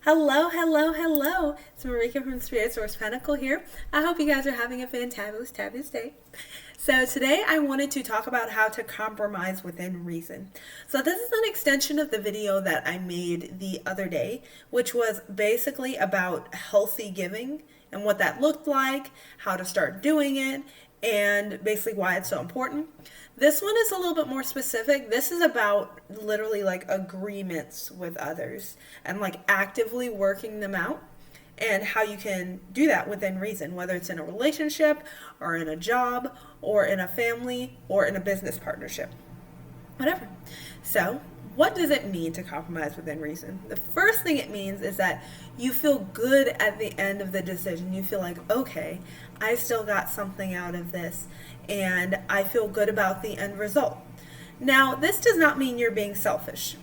Hello, hello, hello. It's Mareka from Spirit Source Pentacle here. I hope you guys are having a fabulous day. So today I wanted to talk about how to compromise within reason. So this is an extension of the video that I made the other day, which was basically about healthy giving and what that looked like, how to start doing it, and basically why it's so important. This one is a little bit more specific. This is about literally like agreements with others and like actively working them out and how you can do that within reason, whether it's in a relationship or in a job or in a family or in a business partnership, whatever. So, what does it mean to compromise within reason? The first thing it means is that you feel good at the end of the decision. You feel like, okay, I still got something out of this and I feel good about the end result. Now, this does not mean you're being selfish.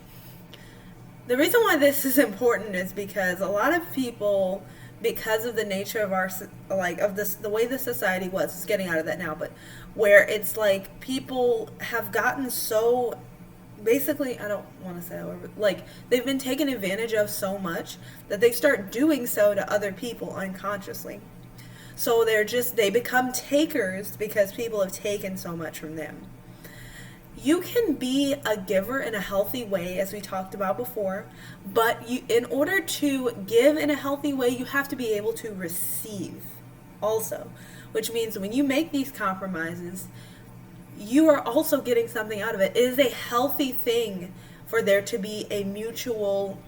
The reason why this is important is because a lot of people, because of the nature of our, the way the society was, it's getting out of that now, but where it's like people have gotten so, basically, I don't want to say however, like they've been taken advantage of so much that they start doing so to other people unconsciously. So they become takers because people have taken so much from them. You can be a giver in a healthy way, as we talked about before, but in order to give in a healthy way, you have to be able to receive also, which means when you make these compromises, you are also getting something out of it. It is a healthy thing for there to be a mutual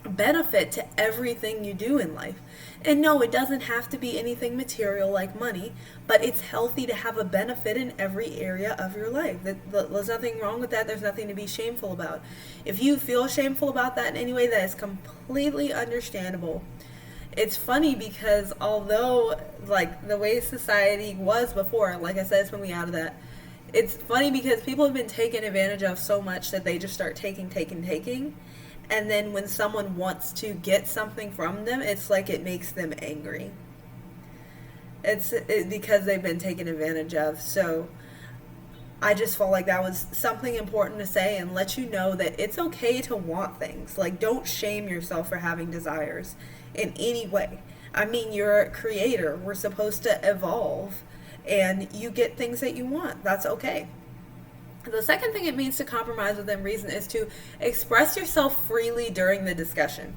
benefit to everything you do in life. And no, it doesn't have to be anything material like money, but it's healthy to have a benefit in every area of your life. There's nothing wrong with that. There's nothing to be shameful about. If you feel shameful about that in any way, that is completely understandable. It's funny because although like the way society was before, like I said, it's moving out of that. It's funny because people have been taken advantage of so much that they just start taking. And then when someone wants to get something from them, it's like it makes them angry. It's because they've been taken advantage of. So I just felt like that was something important to say and let you know that it's okay to want things. Like, don't shame yourself for having desires in any way. I mean, you're a creator. We're supposed to evolve, and you get things that you want. That's okay. The second thing it means to compromise within reason is to express yourself freely during the discussion.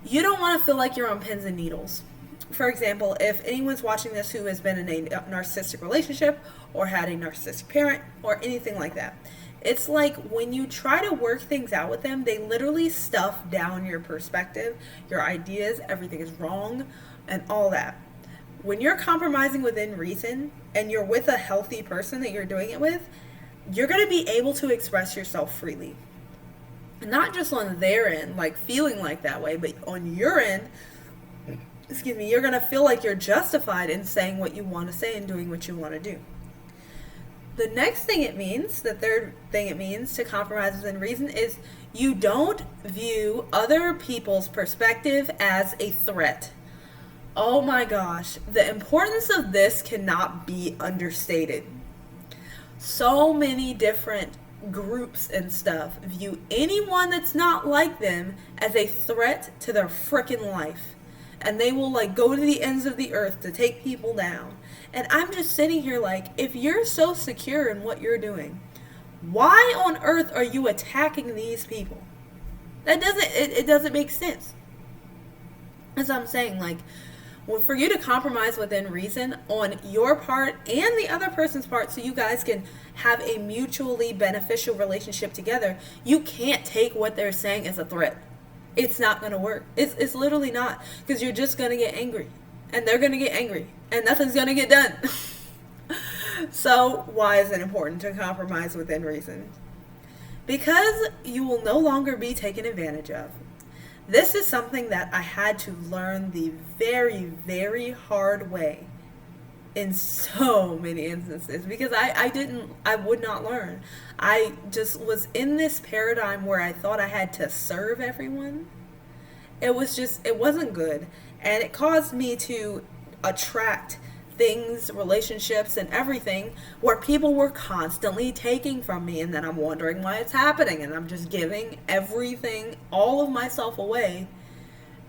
You don't want to feel like you're on pins and needles. For example, if anyone's watching this who has been in a narcissistic relationship or had a narcissistic parent or anything like that, it's like when you try to work things out with them, they literally stuff down your perspective, your ideas, everything is wrong, and all that. When you're compromising within reason and you're with a healthy person that you're doing it with, you're going to be able to express yourself freely. Not just on their end, like feeling like that way, but on your end, you're going to feel like you're justified in saying what you want to say and doing what you want to do. The next thing it means, the third thing it means to compromise within reason is you don't view other people's perspective as a threat. Oh my gosh, the importance of this cannot be understated. So many different groups and stuff view anyone that's not like them as a threat to their freaking life. And they will like go to the ends of the earth to take people down. And I'm just sitting here like, if you're so secure in what you're doing, why on earth are you attacking these people? It doesn't make sense. As I'm saying, like, well, for you to compromise within reason on your part and the other person's part so you guys can have a mutually beneficial relationship together, you can't take what they're saying as a threat. It's not going to work. It's literally not, because you're just going to get angry and they're going to get angry and nothing's going to get done. So why is it important to compromise within reason? Because you will no longer be taken advantage of. This is something that I had to learn the very, very hard way in so many instances because I would not learn. I just was in this paradigm where I thought I had to serve everyone. It wasn't good. And it caused me to attract things, relationships, and everything where people were constantly taking from me, and then I'm wondering why it's happening, and I'm just giving everything, all of myself away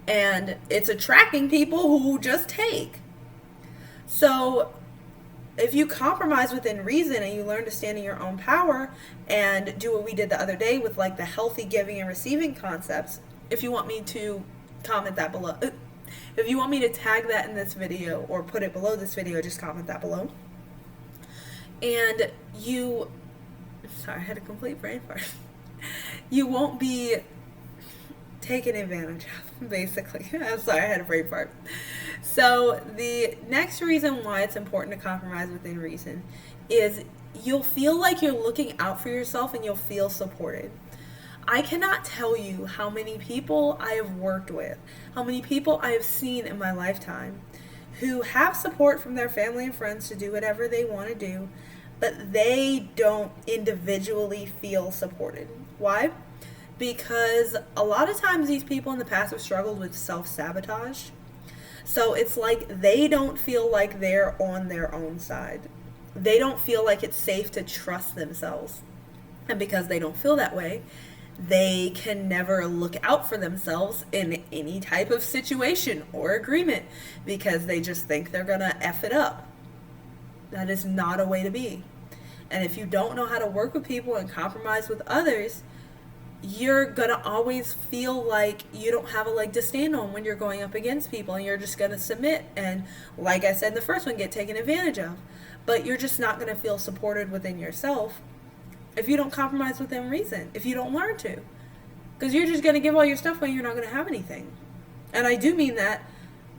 And it's attracting people who just take. So if you compromise within reason and you learn to stand in your own power and do what we did the other day with like the healthy giving and receiving concepts, if you want me to comment that below, if you want me to tag that in this video or put it below this video, just comment that below. And you, sorry, I had a complete brain fart. You won't be taken advantage of, basically. I'm sorry, I had a brain fart. So the next reason why it's important to compromise within reason is you'll feel like you're looking out for yourself and you'll feel supported. I cannot tell you how many people I have worked with, how many people I have seen in my lifetime who have support from their family and friends to do whatever they want to do, but they don't individually feel supported. Why? Because a lot of times these people in the past have struggled with self-sabotage. So it's like they don't feel like they're on their own side. They don't feel like it's safe to trust themselves. And because they don't feel that way, they can never look out for themselves in any type of situation or agreement because they just think they're going to F it up. That is not a way to be. And if you don't know how to work with people and compromise with others, you're going to always feel like you don't have a leg to stand on when you're going up against people, and you're just going to submit and, like I said in the first one, get taken advantage of. But you're just not going to feel supported within yourself if you don't compromise within reason, if you don't learn to. Because you're just going to give all your stuff away and you're not going to have anything. And I do mean that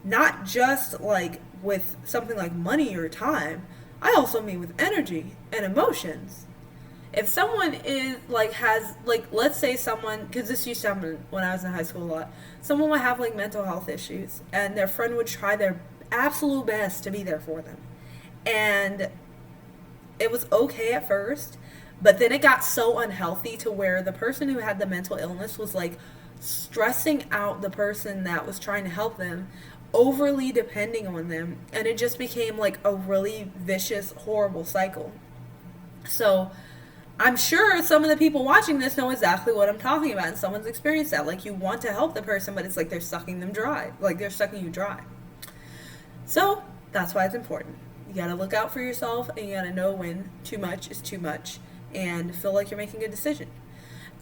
not just like with something like money or time. I also mean with energy and emotions. If someone is like has like, let's say someone, because this used to happen when I was in high school a lot, someone would have like mental health issues and their friend would try their absolute best to be there for them. And it was okay at first, but then it got so unhealthy to where the person who had the mental illness was like stressing out the person that was trying to help them, overly depending on them, and it just became like a really vicious, horrible cycle. So I'm sure some of the people watching this know exactly what I'm talking about, and someone's experienced that. Like, you want to help the person, but it's like they're sucking them dry. Like, they're sucking you dry. So that's why it's important. You got to look out for yourself, and you got to know when too much is too much and feel like you're making a decision.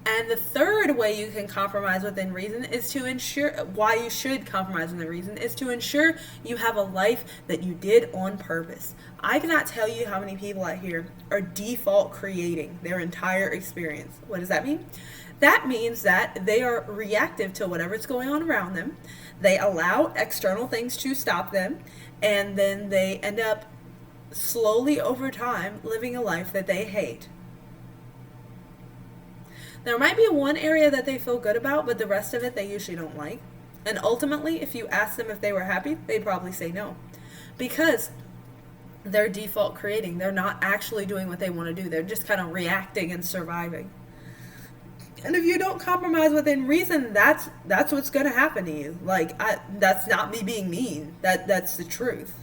And the third way you can compromise within reason is to ensure, why you should compromise within reason, is to ensure you have a life that you did on purpose. I cannot tell you how many people out here are default creating their entire experience. What does that mean? That means that they are reactive to whatever's going on around them. They allow external things to stop them, and then they end up slowly over time living a life that they hate. There might be one area that they feel good about, but the rest of it they usually don't like. And ultimately, if you ask them if they were happy, they'd probably say no. Because they're default creating. They're not actually doing what they want to do. They're just kind of reacting and surviving. And if you don't compromise within reason, that's what's going to happen to you. Like, that's not me being mean. That's the truth.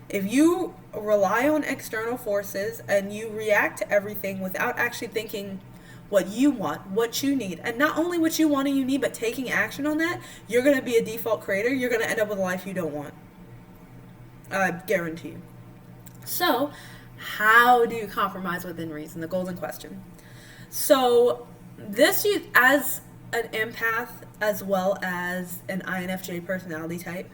If you rely on external forces and you react to everything without actually thinking what you want, what you need, and not only what you want and you need, but taking action on that, you're going to be a default creator. You're going to end up with a life you don't want. I guarantee you. So, how do you compromise within reason? The golden question. So, this, as an empath as well as an INFJ personality type,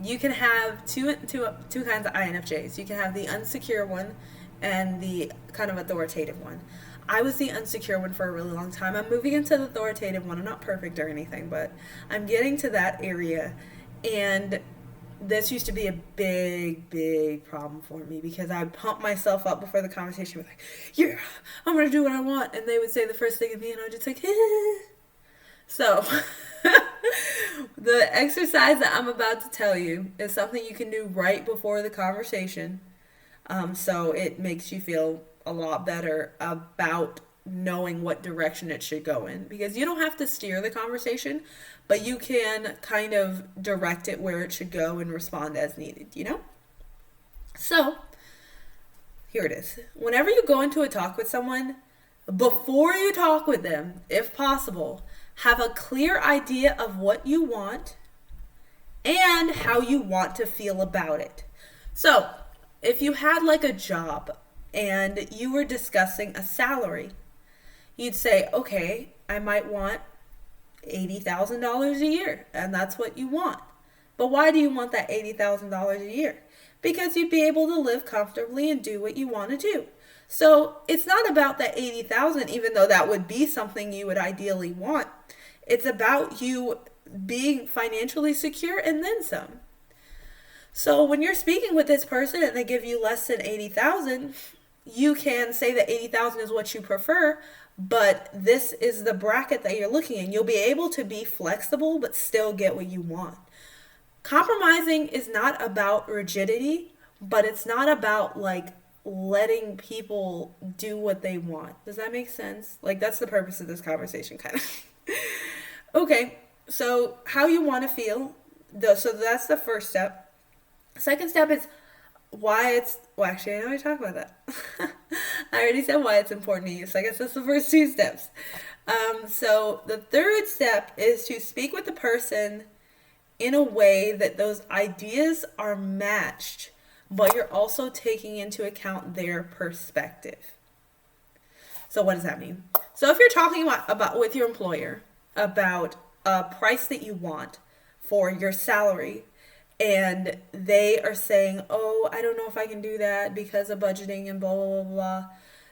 you can have two kinds of INFJs. You can have the unsecure one and the kind of authoritative one. I was the unsecure one for a really long time. I'm moving into the authoritative one. I'm not perfect or anything, but I'm getting to that area. And this used to be a big, big problem for me because I would pump myself up before the conversation with like, yeah, I'm going to do what I want. And they would say the first thing to me and I would just like, eh. So the exercise that I'm about to tell you is something you can do right before the conversation. So it makes you feel a lot better about knowing what direction it should go in, because you don't have to steer the conversation, but you can kind of direct it where it should go and respond as needed, you know? So here it is. Whenever you go into a talk with someone, before you talk with them, if possible, have a clear idea of what you want and how you want to feel about it. So, if you had like a job and you were discussing a salary, you'd say, okay, I might want $80,000 a year, and that's what you want. But why do you want that $80,000 a year? Because you'd be able to live comfortably and do what you want to do. So it's not about that 80,000, even though that would be something you would ideally want. It's about you being financially secure and then some. So when you're speaking with this person and they give you less than 80,000, you can say that 80,000 is what you prefer, but this is the bracket that you're looking in. You'll be able to be flexible but still get what you want. Compromising is not about rigidity, but it's not about like letting people do what they want. Does that make sense? Like, that's the purpose of this conversation, kind of. Okay, so how you want to feel. So that's the first step. Second step is why it's, well, actually, I know we talked about that. I already said why it's important to you, so I guess that's the first two steps. So the third step is to speak with the person in a way that those ideas are matched, but you're also taking into account their perspective. So what does that mean? So if you're talking about with your employer about a price that you want for your salary, and they are saying, oh, I don't know if I can do that because of budgeting and blah, blah, blah, blah.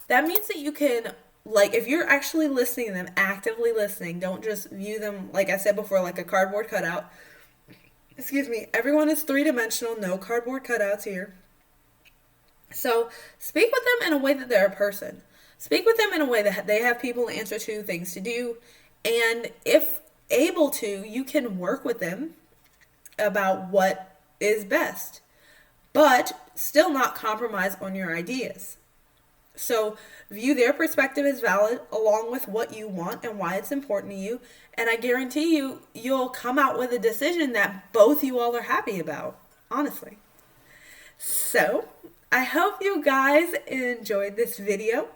That means that you can, like, if you're actually listening to them, actively listening, don't just view them, like I said before, like a cardboard cutout. Excuse me, everyone is three-dimensional, no cardboard cutouts here. So speak with them in a way that they're a person. Speak with them in a way that they have people to answer to, things to do. And if able to, you can work with them about what is best, but still not compromise on your ideas. So view their perspective as valid along with what you want and why it's important to you. And I guarantee you, you'll come out with a decision that both you all are happy about, honestly. So I hope you guys enjoyed this video.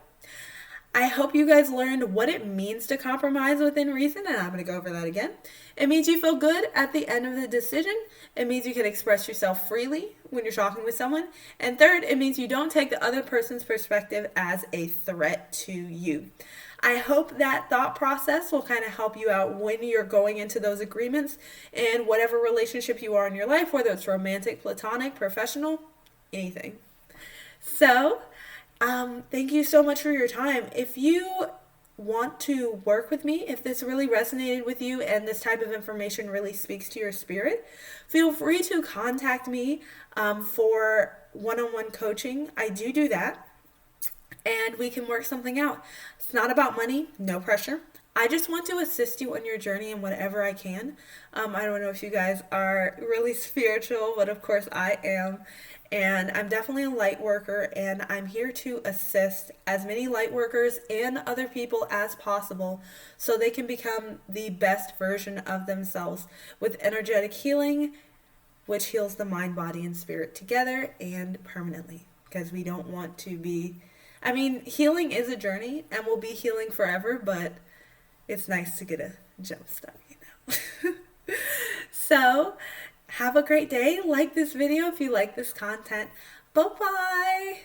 I hope you guys learned what it means to compromise within reason, and I'm going to go over that again. It means you feel good at the end of the decision. It means you can express yourself freely when you're talking with someone. And third, it means you don't take the other person's perspective as a threat to you. I hope that thought process will kind of help you out when you're going into those agreements in whatever relationship you are in your life, whether it's romantic, platonic, professional, anything. So, thank you so much for your time. If you want to work with me, if this really resonated with you and this type of information really speaks to your spirit, feel free to contact me for one-on-one coaching. I do that, and we can work something out. It's not about money, no pressure. I just want to assist you on your journey in whatever I can. I don't know if you guys are really spiritual, but of course I am. And I'm definitely a light worker, and I'm here to assist as many light workers and other people as possible so they can become the best version of themselves with energetic healing, which heals the mind, body, and spirit together and permanently. Because we don't want to be, healing is a journey and we'll be healing forever, but it's nice to get a jump start, So, have a great day. Like this video if you like this content. Bye-bye.